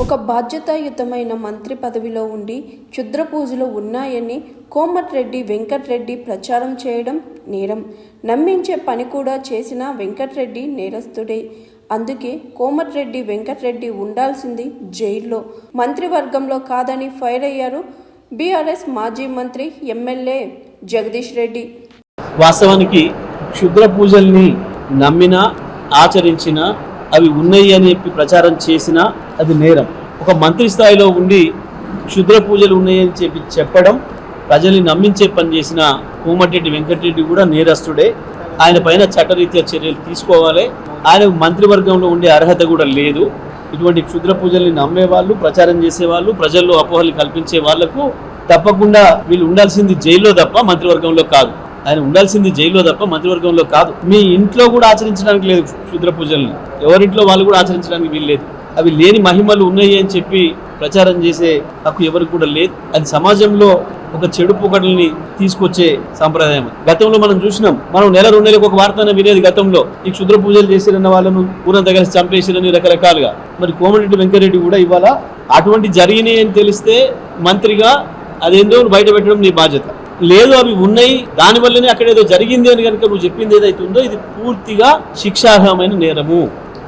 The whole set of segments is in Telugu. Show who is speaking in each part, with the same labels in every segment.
Speaker 1: ఒక బాధ్యతాయుతమైన మంత్రి పదవిలో ఉండి క్షుద్ర పూజలు ఉన్నాయని కోమటిరెడ్డి వెంకటరెడ్డి ప్రచారం చేయడం నేరం. నమ్మించే పని కూడా చేసిన వెంకటరెడ్డి నేరస్తుడే. అందుకే కోమటిరెడ్డి వెంకటరెడ్డి ఉండాల్సింది జైల్లో, మంత్రివర్గంలో కాదని ఫైర్ అయ్యారు బీఆర్ఎస్ మాజీ మంత్రి ఎమ్మెల్యే జగదీష్ రెడ్డి.
Speaker 2: వాస్తవానికి క్షుద్ర పూజల్ని నమ్మినా ఆచరించినా అవి ఉన్నాయి అని చెప్పి ప్రచారం చేసినా అది నేరం. ఒక మంత్రి స్థాయిలో ఉండి క్షుద్ర పూజలు ఉన్నాయని చెప్పి చెప్పడం, ప్రజల్ని నమ్మించే పని చేసిన కోమటిరెడ్డి వెంకటరెడ్డి కూడా నేరస్తుడే. ఆయన పైన చట్టరీత్యా చర్యలు తీసుకోవాలి. ఆయన మంత్రివర్గంలో ఉండే అర్హత కూడా లేదు. ఇటువంటి క్షుద్ర పూజల్ని నమ్మేవాళ్ళు, ప్రచారం చేసేవాళ్ళు, ప్రజల్లో అపోహలు కల్పించే వాళ్లకు తప్పకుండా వీళ్ళు ఉండాల్సింది జైల్లో తప్ప మంత్రివర్గంలో కాదు. ఆయన ఉండాల్సింది జైల్లో తప్ప మంత్రివర్గంలో కాదు. మీ ఇంట్లో కూడా ఆచరించడానికి లేదు క్షుద్ర పూజల్ని, ఎవరింట్లో వాళ్ళు కూడా ఆచరించడానికి వీలు లేదు. అవి లేని మహిమలు ఉన్నాయి అని చెప్పి ప్రచారం చేసే హక్కు ఎవరికి కూడా లేదు. అది సమాజంలో ఒక చెడు పొగడల్ని తీసుకొచ్చే సాంప్రదాయం. గతంలో మనం చూసినాం, మనం నెల 2 నెలలకు ఒక వార్తను వినేది గతంలో, ఈ క్షుద్ర పూజలు చేసిరన్న వాళ్ళను ఊరంతా కలిసి చంపేసిరని రకరకాలుగా. మరి కోమటిరెడ్డి వెంకటరెడ్డి కూడా ఇవాళ అటువంటి జరిగినాయి అని తెలిస్తే మంత్రిగా అదేందో బయట పెట్టడం నీ బాధ్యత. లేదు అవి ఉన్నాయి, దానివల్లనే అక్కడ ఏదో జరిగింది అని కనుక నువ్వు చెప్పింది ఏదైతే ఉందో ఇది పూర్తిగా శిక్షార్హమైన నేరము.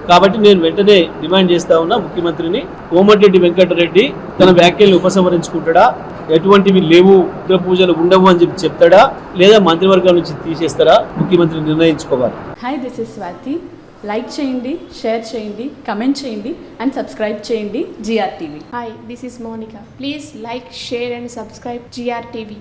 Speaker 2: కాబట్టి నేను వెంటనే డిమాండ్ చేస్తా ఉన్నా ముఖ్యమంత్రిని, కోమటిరెడ్డి వెంకటరెడ్డి తన వ్యాఖ్యల్ని ఉపసంహరించుకుంటాడా, ఎటువంటివి లేవు, క్షుద్ర పూజలు ఉండవు అని చెప్పి చెప్తాడా, లేదా మంత్రివర్గం నుంచి తీసేస్తారా, ముఖ్యమంత్రి నిర్ణయించుకోవాలి.
Speaker 3: Hi, this is Swathi. Like చేయండి, షేర్ చేయండి, కమెంట్ చేయండి అండ్ సబ్స్క్రైబ్ చేయండి GR TV.
Speaker 4: Hi, this is Monica. Please like, share and subscribe GR TV.